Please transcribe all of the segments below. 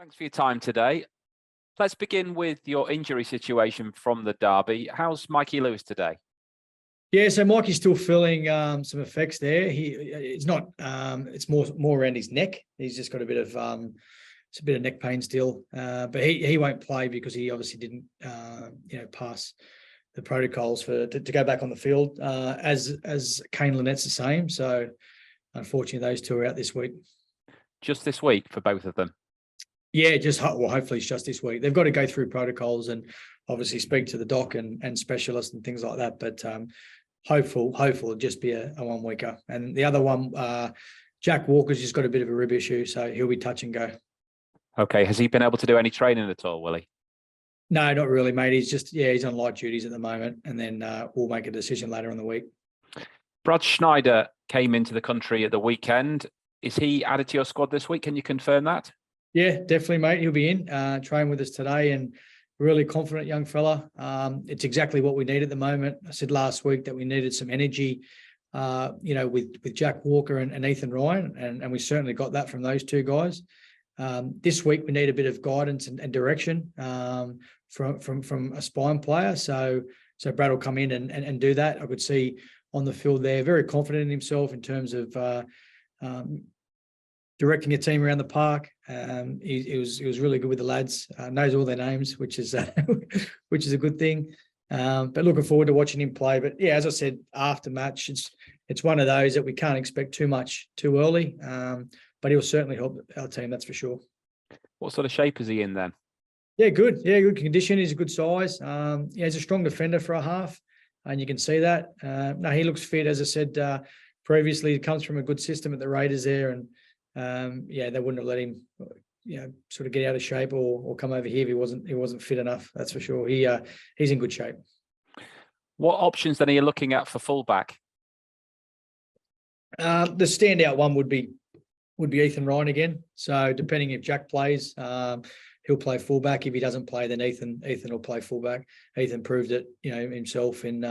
Thanks for your time today. Let's begin with your injury situation from the derby. How's Mikey Lewis today? Yeah, so Mikey's still feeling some effects there. It's not. It's more around his neck. He's just got a bit of it's a bit of neck pain still. But he won't play because he obviously didn't pass the protocols to go back on the field. As Kane Lynette's the same. So unfortunately, those two are out this week. Just this week for both of them? Yeah, hopefully it's just this week. They've got to go through protocols and obviously speak to the doc and specialists and things like that. But hopeful it'll just be a 1 weeker. And the other one, Jack Walker's just got a bit of a rib issue, so he'll be touch and go. Okay. Has he been able to do any training at all, Willie? No, not really, mate. He's on light duties at the moment, and then we'll make a decision later in the week. Brad Schneider came into the country at the weekend. Is he added to your squad this week? Can you confirm that? Yeah, definitely, mate. He'll be in, train with us today, and really confident young fella. It's exactly what we need at the moment. I said last week that we needed some energy, with Jack Walker and Ethan Ryan, and we certainly got that from those two guys. This week we need a bit of guidance and direction from a spine player. So Brad will come in and do that. I could see on the field there, very confident in himself in terms of directing a team around the park. He was really good with the lads. Knows all their names, which is a good thing. But looking forward to watching him play. But yeah, as I said after match, it's one of those that we can't expect too much too early. But he'll certainly help our team, that's for sure. What sort of shape is he in then? Yeah, good. Yeah, good condition. He's a good size. He's a strong defender for a half, and you can see that. No, he looks fit, as I said previously. He comes from a good system at the Raiders there, and they wouldn't have let him, sort of get out of shape or come over here if he wasn't fit enough. That's for sure. He's in good shape. What options then are you looking at for fullback? The standout one would be Ethan Ryan again. So depending if Jack plays, he'll play fullback. If he doesn't play, then Ethan will play fullback. Ethan proved it, himself in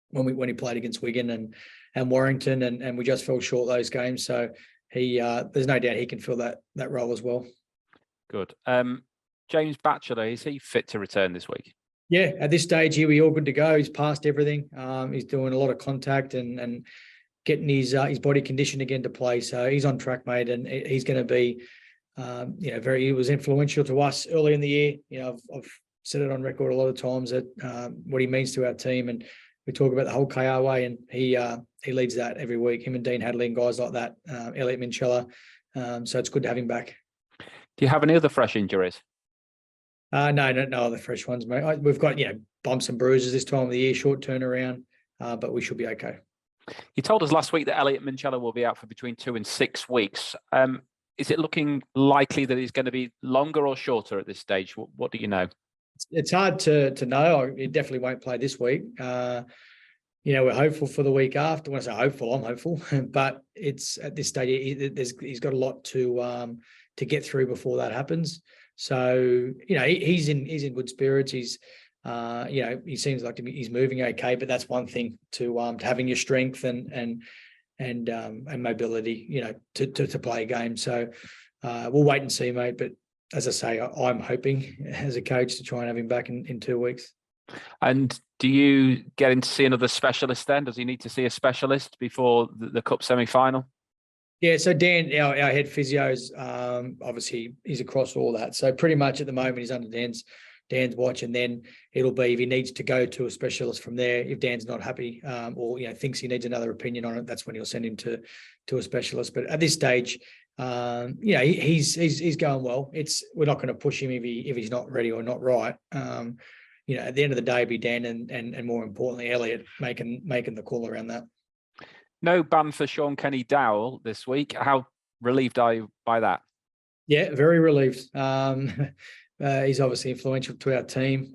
when he played against Wigan and Warrington, and we just fell short those games. So there's no doubt he can fill that role as well. Good. James Batchelor, is he fit to return this week? Yeah, at this stage here, we're all good to go. He's passed everything. He's doing a lot of contact and getting his body conditioned again to play. So he's on track, mate, and he's going to be, he was influential to us early in the year. I've said it on record a lot of times that what he means to our team, and we talk about the whole KR way, and he leads that every week. Him and Dean Hadley and guys like that, Elliot Minchella. So it's good to have him back. Do you have any other fresh injuries? No other fresh ones, mate. We've got bumps and bruises this time of the year, short turnaround, but we should be okay. You told us last week that Elliot Minchella will be out for between 2 and 6 weeks. Is it looking likely that he's going to be longer or shorter at this stage? What do you know? It's hard to know. He definitely won't play this week. We're hopeful for the week after. When I say hopeful, I'm hopeful, but it's at this stage he's got a lot to get through before that happens. So he's in good spirits. He's he seems like he's moving okay, but that's one thing to having your strength and mobility, to play a game. So we'll wait and see, mate. But as I say, I'm hoping as a coach to try and have him back in 2 weeks. And do you get him to see another specialist then? Does he need to see a specialist before the Cup semi-final? Yeah, so Dan, our head physio, is obviously he's across all that. So pretty much at the moment he's under Dan's watch, and then it'll be if he needs to go to a specialist from there. If Dan's not happy or thinks he needs another opinion on it, that's when he'll send him to a specialist. But at this stage, he's going well. We're not going to push him if he's not ready or not right. At the end of the day, it'd be Dan and more importantly Elliot making the call around that. No ban for Sean Kenny Dowell this week. How relieved are you by that? Yeah, very relieved. He's obviously influential to our team.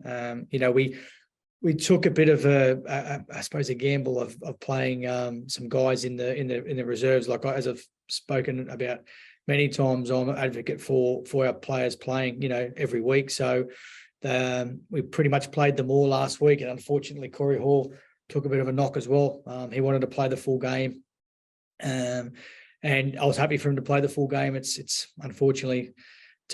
We took a bit of a gamble of playing some guys in the reserves. Like as I've spoken about many times, I'm an advocate for our players playing, every week. So we pretty much played them all last week, and unfortunately Corey Hall took a bit of a knock as well. He wanted to play the full game, and I was happy for him to play the full game. It's unfortunately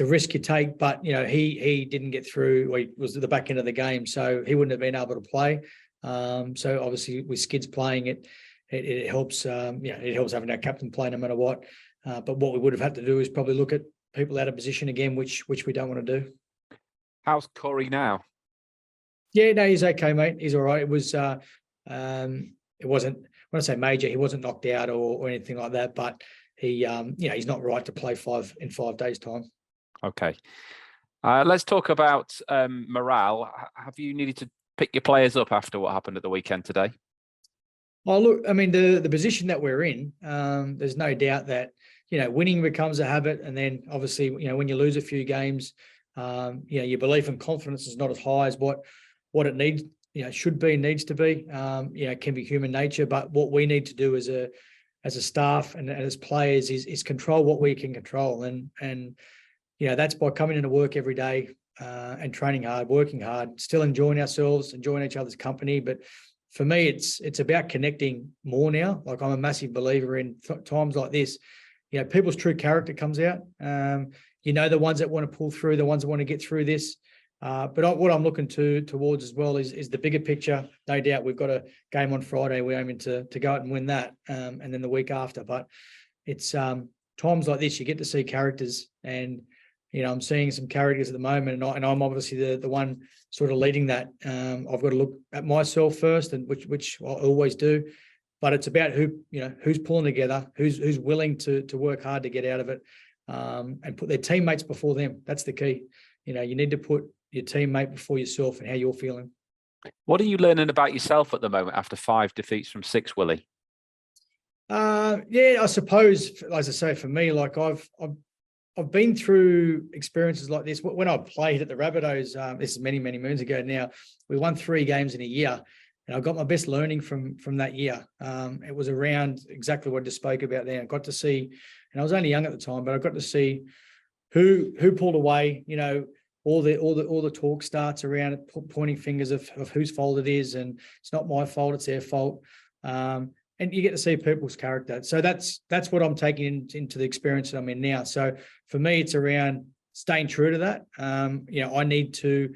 a risk you take, but he didn't get through. Or he was at the back end of the game, so he wouldn't have been able to play. So obviously with Skids playing it helps. It helps having our captain play no matter what. But what we would have had to do is probably look at people out of position again, which we don't want to do. How's Corey now? Yeah, no, he's okay, mate. He's all right. It was, it wasn't, when I say major, he wasn't knocked out or anything like that, but he, he's not right to play in 5 days' time. Okay. Let's talk about morale. Have you needed to pick your players up after what happened at the weekend today? Oh, look, I mean, the position that we're in, there's no doubt that, winning becomes a habit. And then obviously, when you lose a few games, your belief and confidence is not as high as what it needs, should be, needs to be. It can be human nature, but what we need to do as a staff and as players is control what we can control. And that's by coming into work every day and training hard, working hard, still enjoying ourselves, enjoying each other's company. But for me, it's about connecting more now. Like, I'm a massive believer in times like this, people's true character comes out. The ones that want to pull through, the ones that want to get through this. But what I'm looking towards as well is the bigger picture. No doubt we've got a game on Friday. We're aiming to go out and win that, and then the week after. But it's times like this you get to see characters, and I'm seeing some characters at the moment, and I'm obviously the one sort of leading that. I've got to look at myself first, and which I always do. But it's about who's pulling together, who's willing to work hard to get out of it, and put their teammates before them. That's the key. You need to put your teammate before yourself and how you're feeling. What are you learning about yourself at the moment after 5 defeats from 6, Willie? I suppose, as I say, for me, like I've been through experiences like this. When I played at the Rabbitohs, this is many, many moons ago now, we won 3 games in a year, and I got my best learning from that year. It was around exactly what I just spoke about there. I got to see, and I was only young at the time, but I got to see who pulled away. All the talk starts around pointing fingers of whose fault it is, and it's not my fault, it's their fault. And you get to see people's character. So that's what I'm taking into the experience that I'm in now. So for me, it's around staying true to that. I need to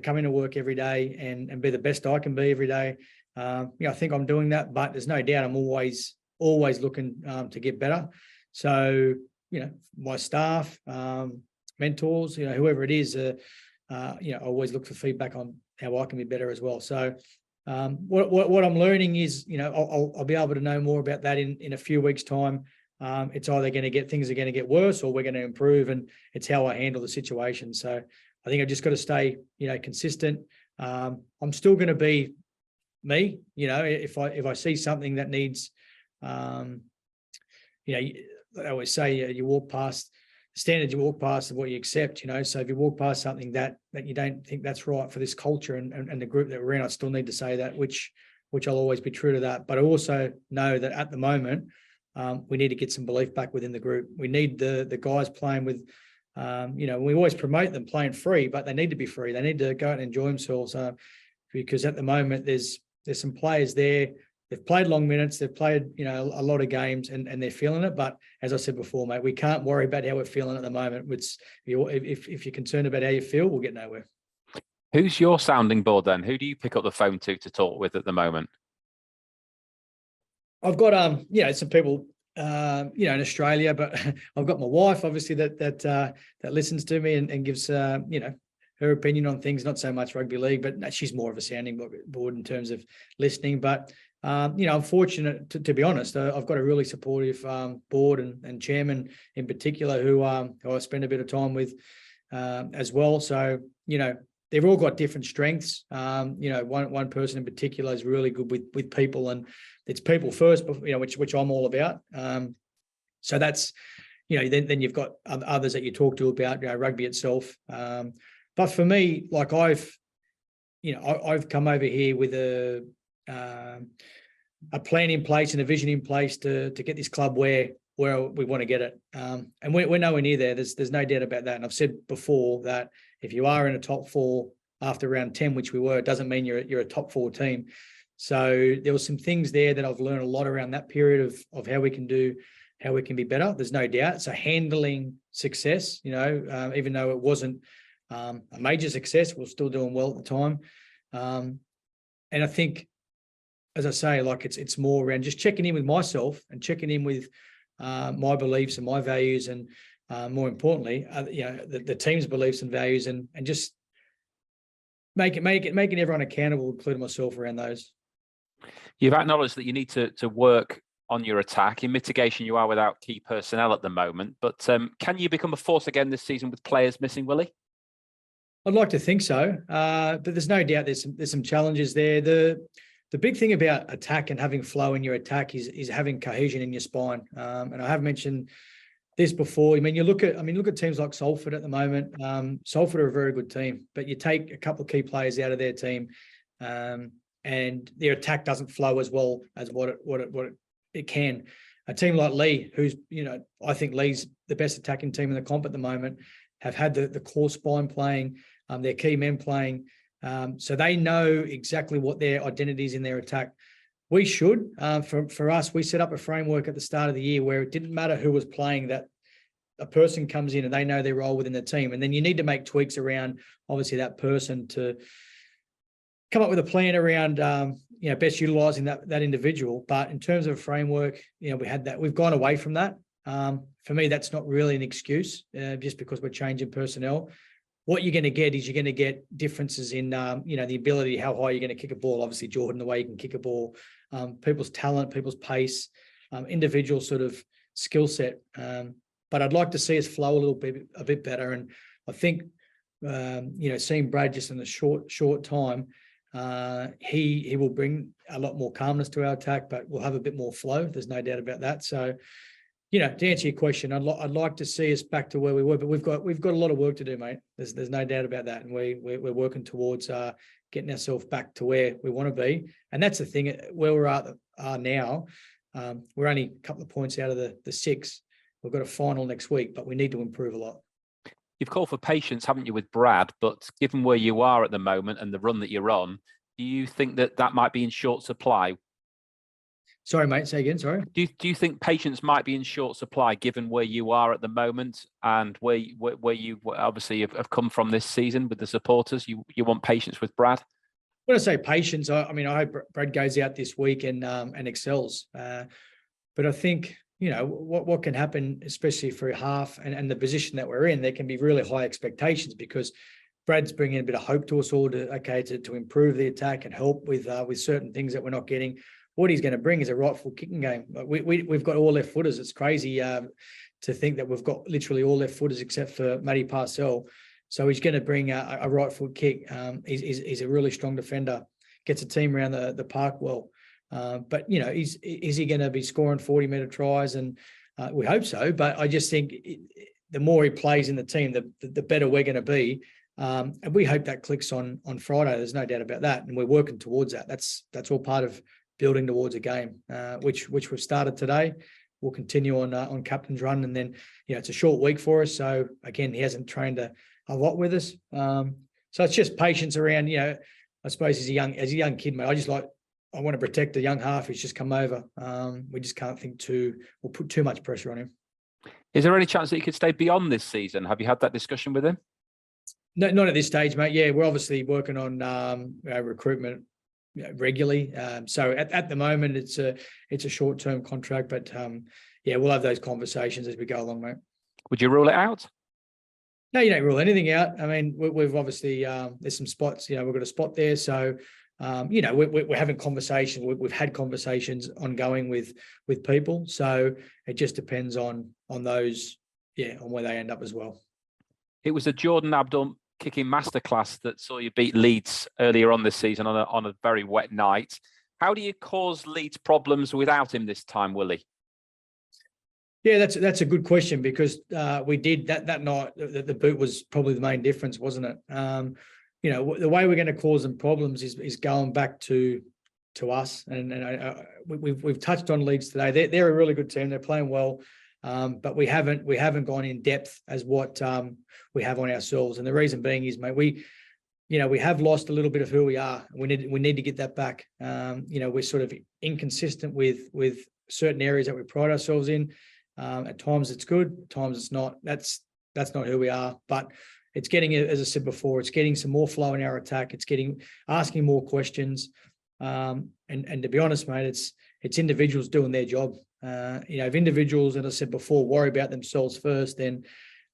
come into work every day and be the best I can be every day. I think I'm doing that, but there's no doubt I'm always looking to get better. So my staff, mentors, whoever it is, I always look for feedback on how I can be better as well. So what I'm learning is, I'll be able to know more about that in a few weeks' time. It's either things are going to get worse, or we're going to improve, and it's how I handle the situation. So I think I just got to stay, consistent. I'm still going to be me. If I see something that needs, I always say you walk past standards, you walk past what you accept. So if you walk past something that you don't think that's right for this culture and the group that we're in, I still need to say that, which I'll always be true to that. But I also know that at the moment, we need to get some belief back within the group. We need the guys playing with, we always promote them playing free, but they need to be free. They need to go out and enjoy themselves, because at the moment there's some players there. They've played long minutes. They've played, a lot of games, and they're feeling it. But as I said before, mate, we can't worry about how we're feeling at the moment. If you're concerned about how you feel, we'll get nowhere. Who's your sounding board then? Who do you pick up the phone to talk with at the moment? I've got some people in Australia, but I've got my wife obviously that listens to me and gives her opinion on things. Not so much rugby league, but she's more of a sounding board in terms of listening. But I'm fortunate to be honest. I've got a really supportive board and chairman in particular who I spend a bit of time with as well. So they've all got different strengths. One person in particular is really good with people, and it's people first, which I'm all about. So that's, then you've got others that you talk to about rugby itself. But for me, like I've come over here with a plan in place and a vision in place to get this club where we want to get it. And we're nowhere near there. There's no doubt about that. And I've said before that if you are in a top 4 after round 10, which we were, it doesn't mean you're a top 4 team. So there were some things there that I've learned a lot around that period of how we can be better. There's no doubt. So handling success. Even though it wasn't a major success, we're still doing well at the time. And I think, as I say, like it's more around just checking in with myself and checking in with my beliefs and my values, and more importantly, the team's beliefs and values, and just making everyone accountable, including myself, around those. You've acknowledged that you need to work on your attack. In mitigation, you are without key personnel at the moment, but can you become a force again this season with players missing, Willie? I'd like to think so, but there's no doubt there's some challenges there. The big thing about attack and having flow in your attack is having cohesion in your spine. And I have mentioned this before. I mean, look at teams like Salford at the moment. Salford are a very good team, but you take a couple of key players out of their team, and their attack doesn't flow as well as what it can. A team like Lee, who's, I think Lee's the best attacking team in the comp at the moment, have had the core spine playing, their key men playing. So they know exactly what their identity is in their attack. We should, for us, we set up a framework at the start of the year where it didn't matter who was playing, that a person comes in and they know their role within the team. And then you need to make tweaks around, obviously, that person to come up with a plan around, best utilising that individual. But in terms of a framework, we had that. We've gone away from that. For me, that's not really an excuse, just because we're changing personnel. What you're going to get is differences in, the ability, how high you're going to kick a ball. Obviously, Jordan, the way you can kick a ball, people's talent, people's pace, individual sort of skill set. But I'd like to see us flow a bit better. And I think, seeing Brad just in a short time, he will bring a lot more calmness to our attack, but we'll have a bit more flow. There's no doubt about that. So, to answer your question, I'd like to see us back to where we were, but we've got a lot of work to do, mate. There's no doubt about that, and we're working towards getting ourselves back to where we want to be. And that's the thing, where we're at now. We're only a couple of points out of the 6. We've got a final next week, but we need to improve a lot. You've called for patience, haven't you, with Brad? But given where you are at the moment and the run that you're on, do you think that might be in short supply? Sorry, mate. Say again. Sorry. Do you think patience might be in short supply given where you are at the moment and where you obviously have come from this season with the supporters? You want patience with Brad? When I say patience, I hope Brad goes out this week and excels. But I think what can happen, especially for half and the position that we're in, there can be really high expectations because Brad's bringing a bit of hope to us all to improve the attack and help with certain things that we're not getting. What he's going to bring is a right foot kicking game. We've got all left footers. It's crazy to think that we've got literally all left footers except for Matty Parcell. So he's going to bring a right foot kick. He's a really strong defender. Gets a team around the park well. But is he going to be scoring 40-metre tries? And we hope so. But I just think the more he plays in the team, the better we're going to be. And we hope that clicks on Friday. There's no doubt about that. And we're working towards that. That's all part of building towards a game, which we've started today. We'll continue on captain's run, and then it's a short week for us. So again, he hasn't trained a lot with us. So it's just patience around. I suppose as a young kid, mate, I want to protect the young half who's just come over. We just can't put too much pressure on him. Is there any chance that he could stay beyond this season? Have you had that discussion with him? No, not at this stage, mate. Yeah, we're obviously working on recruitment regularly. So at the moment, it's a short-term contract, but we'll have those conversations as we go along, mate. Would you rule it out? No, you don't rule anything out. I mean, we've obviously there's some spots. We've got a spot there, so we're having conversations. We've had conversations ongoing with people, so it just depends on those, on where they end up as well. It was a Jordan Abdul kicking masterclass that saw you beat Leeds earlier on this season on a very wet night. How do you cause Leeds problems without him this time, Willie? Yeah, that's a good question, because we did that night. The boot was probably the main difference, wasn't it? The way we're going to cause them problems is going back to us, and we've touched on Leeds today. They're a really good team. They're playing well, but we haven't gone in depth as what we have on ourselves. And the reason being is, mate, we have lost a little bit of who we are. We need to get that back. We're sort of inconsistent with certain areas that we pride ourselves in. At times it's good, at times it's not. That's not who we are. But it's getting, as I said before, it's getting some more flow in our attack. It's asking more questions. And to be honest, mate, it's individuals doing their job. If individuals, as I said before, worry about themselves first, then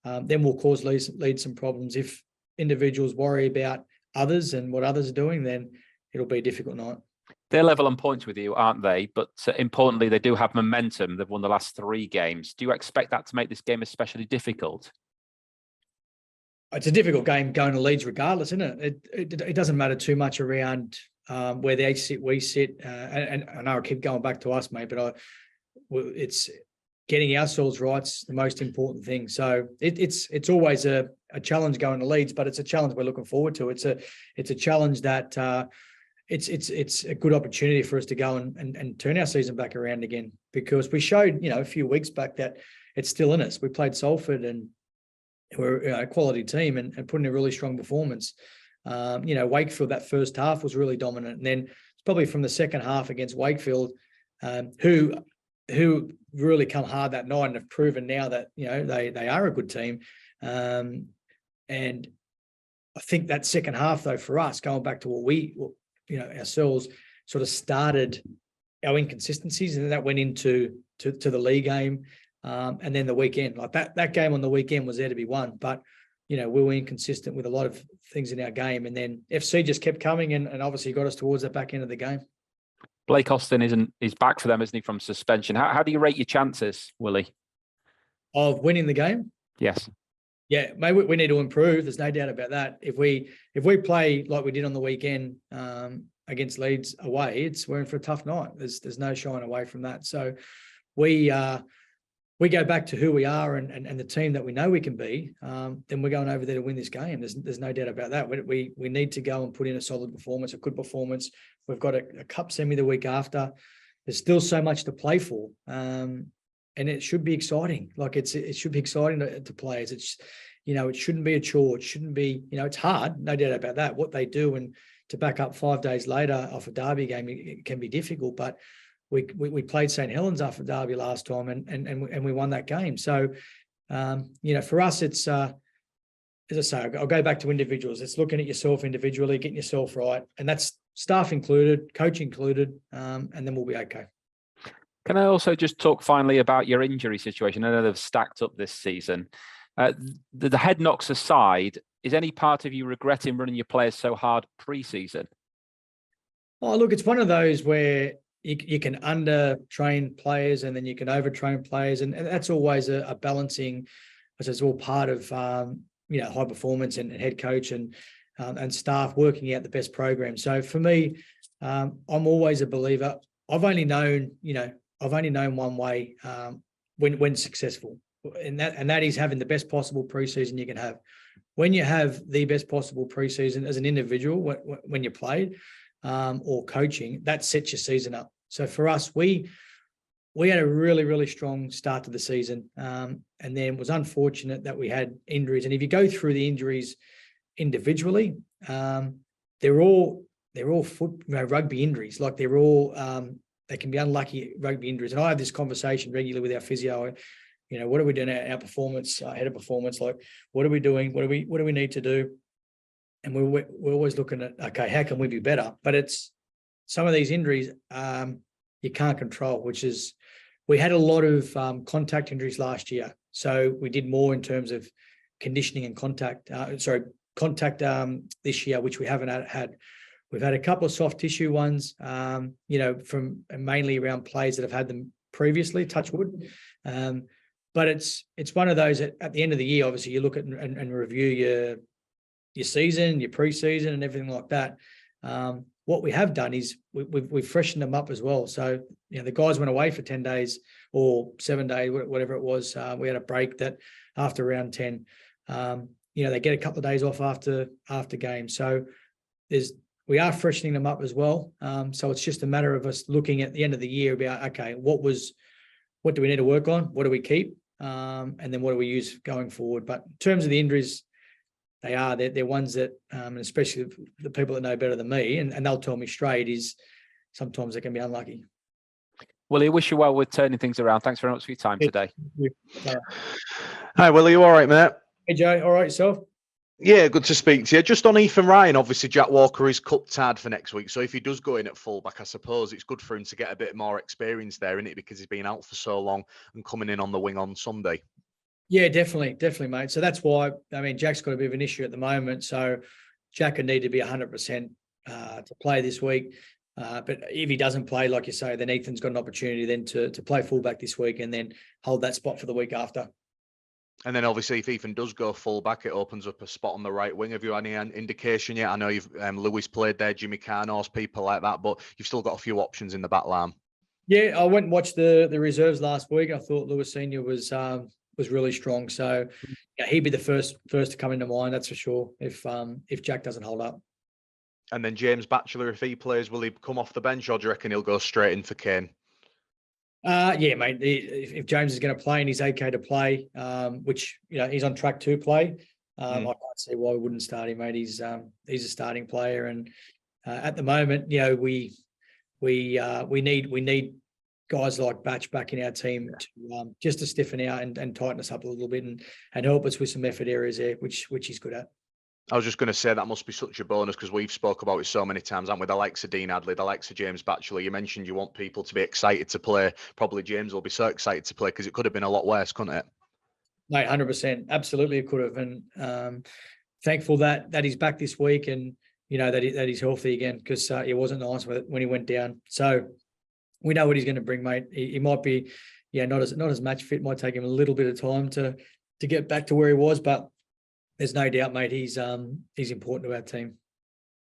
we'll cause Leeds some problems. If individuals worry about others and what others are doing, then it'll be a difficult night. They're level on points with you, aren't they? But importantly, they do have momentum. They've won the last 3 games. Do you expect that to make this game especially difficult? It's a difficult game going to Leeds regardless, isn't it? It doesn't matter too much around where they sit, we sit. And I know I keep going back to us, mate, but it's getting ourselves right's the most important thing. So it's always a challenge going to Leeds, but it's a challenge we're looking forward to. It's a challenge that it's a good opportunity for us to go and turn our season back around again, because we showed, a few weeks back that it's still in us. We played Salford and we're a quality team and put in a really strong performance. Wakefield, that first half was really dominant. And then it's probably from the second half against Wakefield, who really come hard that night and have proven now that, they are a good team. And I think that second half, though, for us, going back to what ourselves sort of started our inconsistencies, and that went into the league game. And then the weekend, like that game on the weekend was there to be won, but we were inconsistent with a lot of things in our game. And then FC just kept coming and obviously got us towards that back end of the game. Blake Austin is back for them, isn't he, from suspension? How do you rate your chances, Willie? Of winning the game? Yes. Yeah, maybe we need to improve. There's no doubt about that. If we play like we did on the weekend against Leeds away, we're in for a tough night. There's no shying away from that. So we go back to who we are and the team that we know we can be, then we're going over there to win this game. There's no doubt about that. We need to go and put in a solid performance, a good performance. We've got a cup semi the week after. There's still so much to play for, and it should be exciting. Like it should be exciting to players. It's it shouldn't be a chore. It shouldn't be it's hard, no doubt about that. What they do and to back up 5 days later off a derby game, it can be difficult, but. We played St Helens after Derby last time and we won that game. So, for us, it's, as I say, I'll go back to individuals. It's looking at yourself individually, getting yourself right. And that's staff included, coach included, and then we'll be okay. Can I also just talk finally about your injury situation? I know they've stacked up this season. The head knocks aside, is any part of you regretting running your players so hard pre-season? Oh, look, it's one of those where you can under-train players and then you can over-train players. And that's always a balancing, which is all part of, high performance and head coach and staff working out the best program. So for me, I'm always a believer. I've only known one way when successful, and that is having the best possible preseason you can have. When you have the best possible preseason as an individual, when you played or coaching, that sets your season up. So for us, we had a really, really strong start to the season, and then it was unfortunate that we had injuries. And if you go through the injuries individually, they're all rugby injuries. Like they're all they can be unlucky rugby injuries. And I have this conversation regularly with our physio. What are we doing our performance, head of performance? Like, what are we doing? What do we need to do? And we're always looking at, okay, how can we be better? But it's some of these injuries you can't control, which is we had a lot of contact injuries last year. So we did more in terms of conditioning and contact this year, which we haven't had. We've had a couple of soft tissue ones, from mainly around players that have had them previously, touch wood. But it's one of those at the end of the year, obviously you look at and review your season, your pre-season and everything like that. What we have done is we've freshened them up as well. So, the guys went away for 10 days or 7 days, whatever it was. We had a break that after round 10, they get a couple of days off after games. So we are freshening them up as well. So it's just a matter of us looking at the end of the year about, okay, what do we need to work on? What do we keep? And then what do we use going forward? But in terms of the injuries, they're ones that, and especially the people that know better than me, and they'll tell me straight, is sometimes they can be unlucky. Willie, I wish you well with turning things around. Thanks very much for your time today. Hi, Willie. You all right, mate? Hey, Joe. All right, yourself? Yeah, good to speak to you. Just on Ethan Ryan, obviously Jack Walker is cut tad for next week. So if he does go in at fullback, I suppose it's good for him to get a bit more experience there, isn't it? Because he's been out for so long and coming in on the wing on Sunday. Yeah, definitely, mate. So that's why, I mean, Jack's got a bit of an issue at the moment. So Jack would need to be 100% to play this week. But if he doesn't play, like you say, then Ethan's got an opportunity then to play fullback this week and then hold that spot for the week after. And then obviously if Ethan does go fullback, it opens up a spot on the right wing. Have you any indication yet? I know you've Lewis played there, Jimmy Carnos, people like that, but you've still got a few options in the back line. Yeah, I went and watched the reserves last week. I thought Lewis Senior was really strong. So yeah, he'd be the first to come into mind, that's for sure, if Jack doesn't hold up. And then James Batchelor, if he plays, will he come off the bench or do you reckon he'll go straight in for Kane? Yeah, mate. If James is going to play and he's okay to play, which he's on track to play, I can't see why we wouldn't start him, mate. He's a starting player, and at the moment, we need guys like Batch back in our team to just to stiffen out and tighten us up a little bit and help us with some effort areas there, which he's good at. I was just going to say that must be such a bonus because we've spoke about it so many times, haven't we? The likes of Dean Adley, the likes of James Batchelor. You mentioned you want people to be excited to play. Probably James will be so excited to play because it could have been a lot worse, couldn't it? Mate, 100%. Absolutely, it could have. And thankful that he's back this week and, that he's healthy again because it wasn't nice when he went down. So we know what he's going to bring, mate. He might be, not as match fit. Might take him a little bit of time to get back to where he was, but there's no doubt, mate, he's important to our team.